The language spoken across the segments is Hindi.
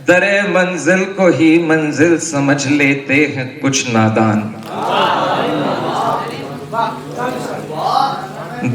दरे मंजिल को ही मंजिल समझ लेते हैं कुछ नादान।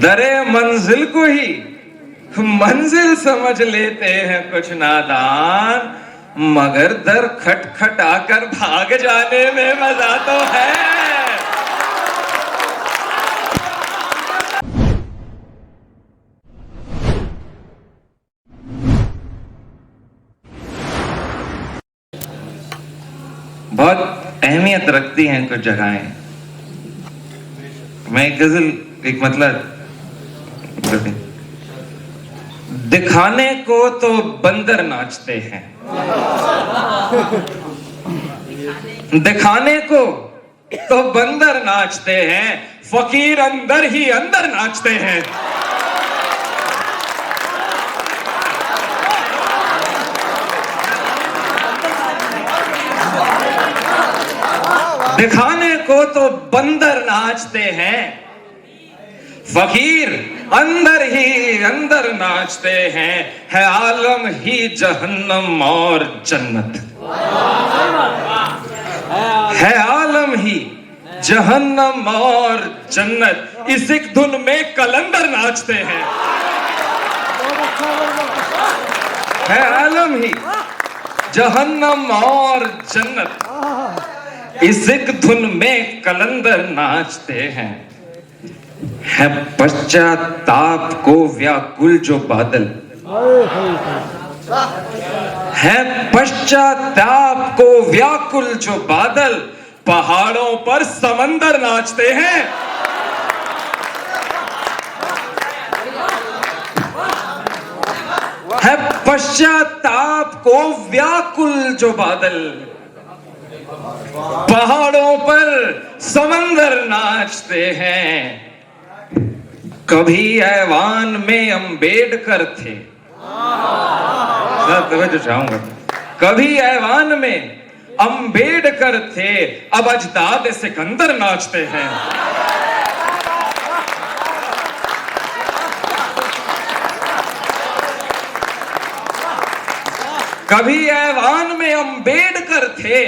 दरे मंजिल को ही मंजिल समझ लेते हैं कुछ नादान, मगर दर खटखटाकर भाग जाने में मजा तो है। बहुत अहमियत रखती हैं कुछ जगहें। मैं एक गजल एक मतलब दिखाने को तो बंदर नाचते हैं, दिखाने को तो बंदर नाचते हैं, फकीर अंदर ही अंदर नाचते हैं। दिखाने को तो बंदर नाचते हैं, फकीर अंदर ही अंदर नाचते हैं। है आलम ही जहन्नम और जन्नत, है आलम ही जहन्नम और जन्नत, इस एक धुन में कलंदर नाचते हैं। है आलम ही जहन्नम और जन्नत, इस एक धुन में कलंदर नाचते हैं। है पश्चाताप को व्याकुल जो बादल, है पश्चाताप को व्याकुल जो बादल, पहाड़ों पर समंदर नाचते हैं। है पश्चाताप को व्याकुल जो बादल, पहाड़ों पर समंदर नाचते हैं। कभी ऐवान में अंबेडकर थे, तो चाहूंगा, कभी ऐवान में अंबेडकर थे, अब अजदाद सिकंदर नाचते हैं। कभी ऐवान में अंबेडकर थे,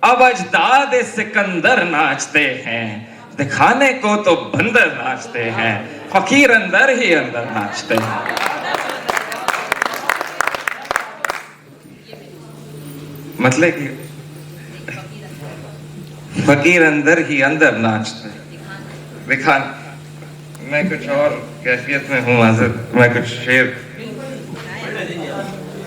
अब अजदाद सिकंदर नाचते हैं। दिखाने को तो बंदर नाचते हैं, फकीर अंदर ही अंदर नाचते हैं। मतलब कि फकीर अंदर ही अंदर नाचते हैं। दिखा मैं कुछ और कैफियत में हूँ हाजिर। मैं कुछ शेर,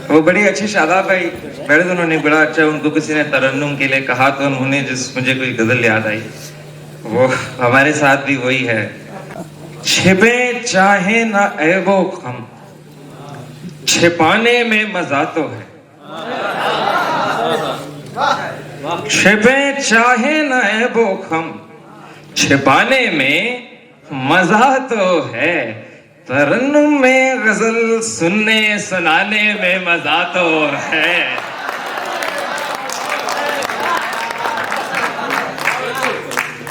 वो बड़ी अच्छी शादाब भाई पहले तो उन्होंने बड़ा अच्छा, उनको किसी ने तरन्नुम के लिए कहा तो उन्होंने जिस मुझे कोई गजल याद आई, वो हमारे साथ भी वही है। छिपे चाहे ना ऐबो हम, छिपाने में मजा तो है। छिपे चाहे ना ऐबो हम, छिपाने में मजा तो है। तरन्नुम में गजल सुनने सुनाने में मजा तो है।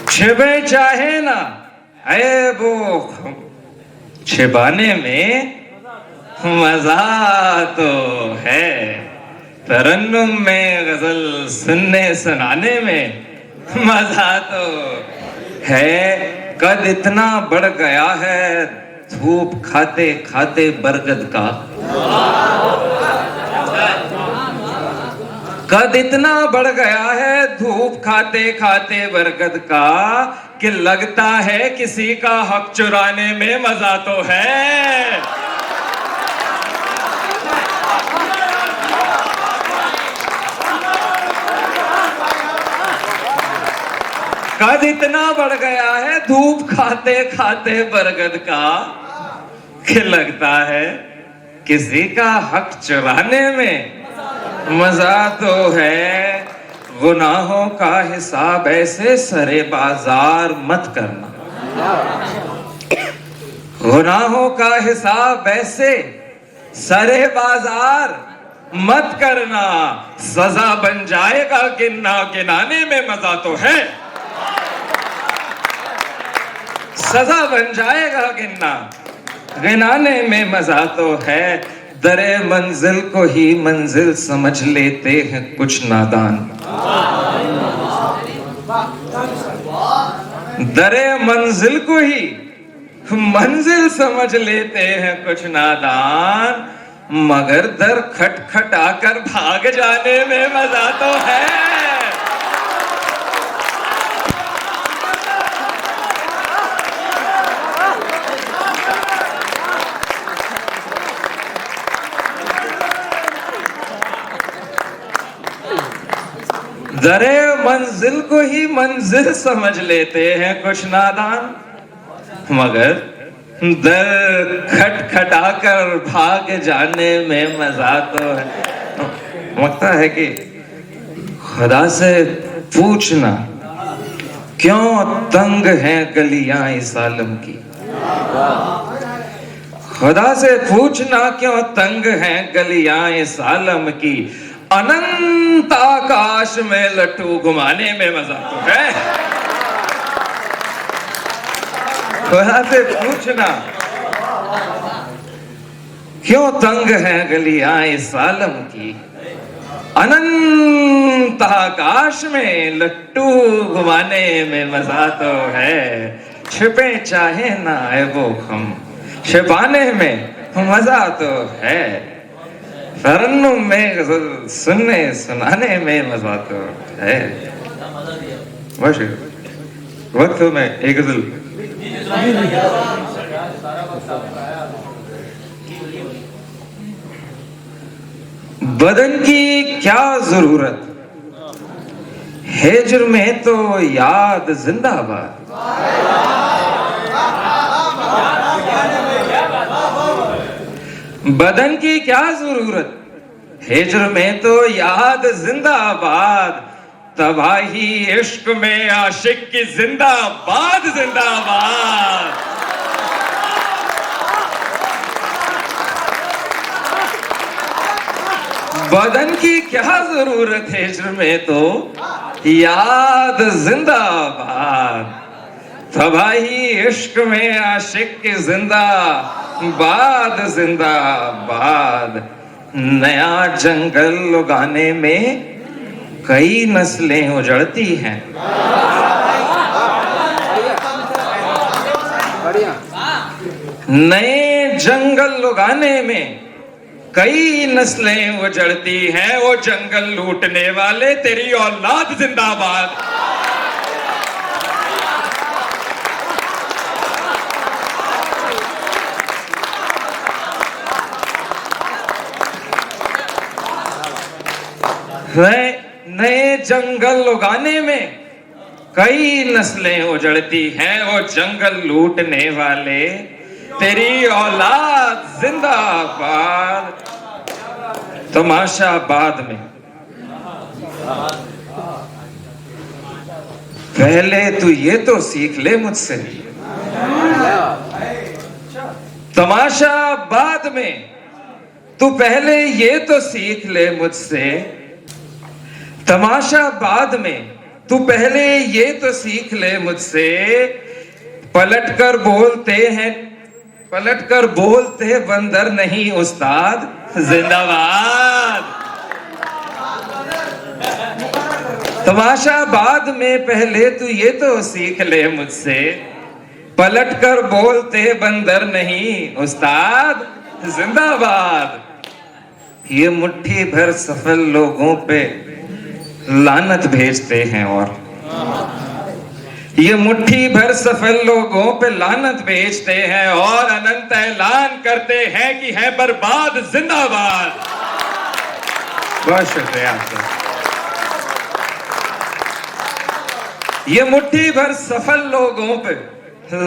छिपे चाहे ना ऐबो छिपाने में मजा तो है। तरन्नुम में गजल सुनने सुनाने में मजा तो है। कद इतना बढ़ गया है धूप खाते खाते बरगद का, कद इतना बढ़ गया है धूप खाते खाते बरगद का, कि लगता है किसी का हक चुराने में मजा तो है। कद इतना बढ़ गया है धूप खाते खाते बरगद का, कि लगता है किसी का हक चुराने में मजा तो है। गुनाहों का हिसाब ऐसे सरे बाजार मत करना, गुनाहों का हिसाब ऐसे सरे बाजार मत करना, सजा बन जाएगा गिनना गिनाने में मजा तो है। सजा बन जाएगा गिनना गिनाने में मजा तो है। दरे मंजिल को ही मंजिल समझ लेते हैं कुछ नादान। दरे मंजिल को ही मंजिल समझ लेते हैं कुछ नादान, मगर दर खटखटाकर भाग जाने में मजा तो है। दरे मंजिल को ही मंजिल समझ लेते हैं कुछ नादान, मगर दर खटखटाकर भाग जाने में मजा तो है। लगता है कि खुदा से पूछना क्यों तंग है गलियां इस आलम की। खुदा से पूछना क्यों तंग है गलियां इस आलम की, अनंत आकाश में लट्टू घुमाने में मजा तो है। खुदा से पूछना क्यों तंग है गलियां इस आलम की, अनंत आकाश में लट्टू घुमाने में मजा तो है। छिपे चाहे ना आए वो हम, छिपाने में मजा तो है। तरन्नुम में सुनने सुनाने में मजा तो है। वक्त में एक गजल बदन की क्या जरूरत, हिज्र में तो याद जिंदाबाद। बदन की क्या जरूरत, हिज्र में तो याद जिंदाबाद। तबाही इश्क में आशिक की जिंदाबाद जिंदाबाद। बदन की क्या जरूरत, हिज्र में तो याद जिंदाबाद। तबाही इश्क में आशिक की जिंदाबाद जिंदाबाद। नया जंगल उगाने में कई नस्लें उजड़ती हैं। नए जंगल उगाने में कई नस्लें उजड़ती हैं। वो जंगल लूटने वाले तेरी औलाद जिंदाबाद। नए जंगल उगाने में कई नस्लें उजड़ती हैं। वो जंगल लूटने वाले तेरी औलाद जिंदाबाद। तमाशा बाद में, पहले तू ये तो सीख ले मुझसे। तमाशा बाद में, तू पहले ये तो सीख ले मुझसे। तमाशा बाद में, तू पहले ये तो सीख ले मुझसे। पलटकर बोलते बंदर नहीं उस्ताद जिंदाबाद। तमाशा बाद में, पहले तू ये तो सीख ले मुझसे। पलटकर बोलते बंदर नहीं उस्ताद जिंदाबाद। ये मुट्ठी भर सफल लोगों पे लानत भेजते हैं, और ये मुट्ठी भर सफल लोगों पे लानत भेजते हैं, और अनंत ऐलान करते हैं कि है बर्बाद जिंदाबाद। बहुत शुक्रिया आपका। ये मुट्ठी भर सफल लोगों पे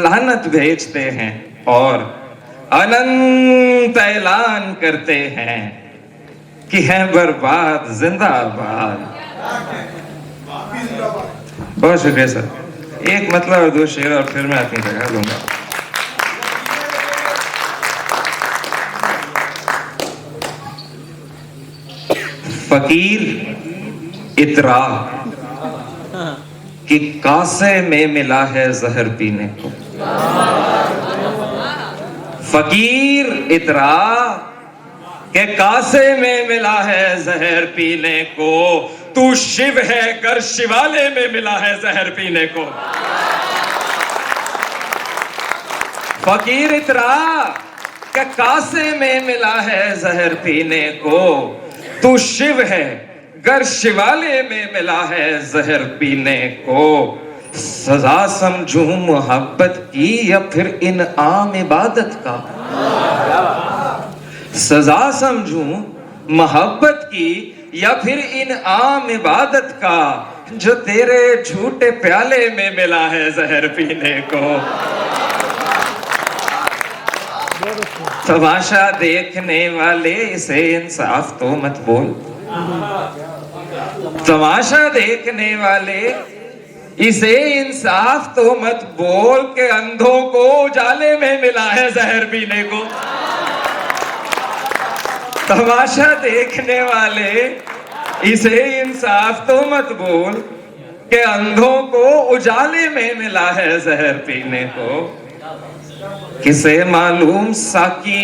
लानत भेजते हैं, और अनंत ऐलान करते हैं कि है बर्बाद जिंदाबाद। बहुत शुक्रिया सर। एक मतलब और दो शेर और फिर मैं अपनी जगह लूंगा। फकीर इतरा कि कासे में मिला है जहर पीने को। फकीर इतरा कि कासे में मिला है जहर पीने को, तू शिव है कर शिवाले में मिला है जहर पीने को। फकीर इतरा कि कासे में मिला है जहर पीने को, तू शिव है गर शिवाले में मिला है जहर पीने को। सजा समझूं मोहब्बत की या फिर इनआम इबादत का, सजा समझूं मोहब्बत की या फिर इनआम इबादत का, जो तेरे झूठे प्याले में मिला है जहर पीने को। तमाशा देखने वाले इसे इंसाफ तो मत बोल, तमाशा देखने वाले इसे इंसाफ तो मत बोल के अंधों को उजाले में मिला है जहर पीने को। तमाशा देखने वाले इसे इंसाफ तो मत बोल के अंधों को उजाले में मिला है जहर पीने को। किसे मालूम साकी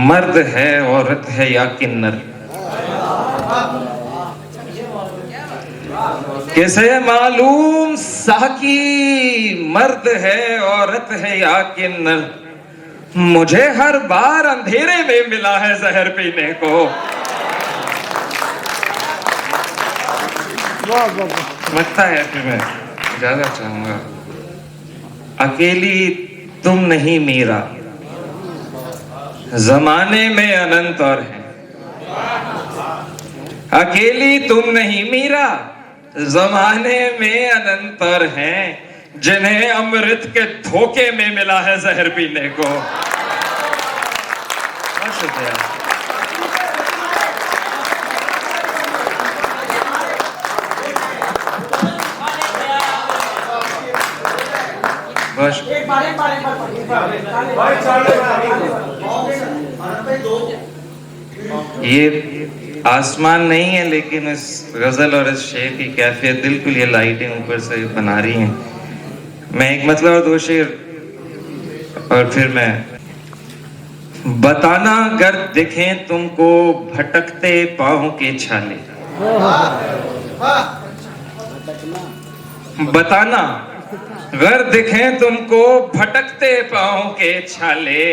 मर्द है औरत है या किन्नर, किसे मालूम साकी मर्द है औरत है या किन्नर, मुझे हर बार अंधेरे में मिला है जहर पीने को। लगता है कि मैं ज्यादा चाहूंगा। अकेली तुम नहीं मीरा, जमाने में अनंत और है। अकेली तुम नहीं मीरा, जमाने में अनंत और हैं, जिन्हें अमृत के धोखे में मिला है जहर पीने को। बहुत शुक्रिया। ये आसमान नहीं है, लेकिन इस गजल और इस शेर की कैफियत बिल्कुल ये लाइटें ऊपर से बना रही हैं। मैं एक मतलब और दो शेर और फिर मैं। बताना गर दिखें तुमको भटकते पांव के छाले, बताना गर दिखें तुमको भटकते पांव के छाले,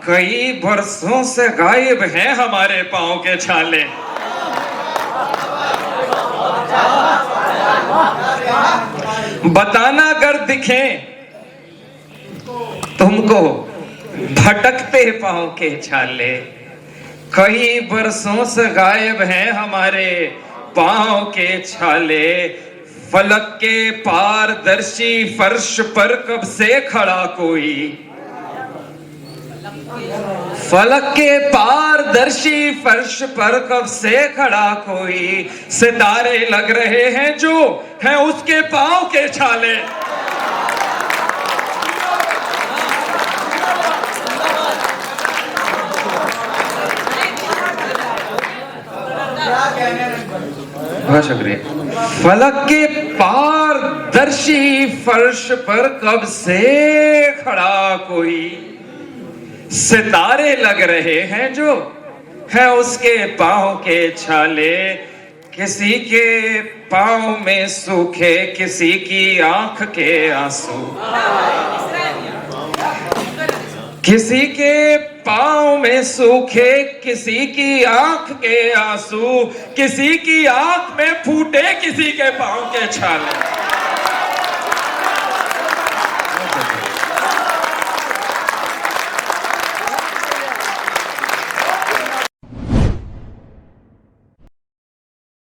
कई बरसों से गायब हैं हमारे पांव के छाले। बताना गर दिखें तुमको भटकते पांव के छाले, कई बरसों से गायब हैं हमारे पांव के छाले। फलक के पारदर्शी फर्श पर कब से खड़ा कोई, फलक के पारदर्शी फर्श पर कब से खड़ा कोई, सितारे लग रहे हैं जो है उसके पांव के छाले। बहुत शुक्रिया। फलक के पारदर्शी फर्श पर कब से खड़ा कोई, सितारे लग रहे हैं जो है उसके पांव के छाले। किसी के पांव में सूखे किसी की आंख के आंसू, किसी के पांव में सूखे किसी की आंख के आंसू, किसी की आंख में फूटे किसी के पांव के छाले।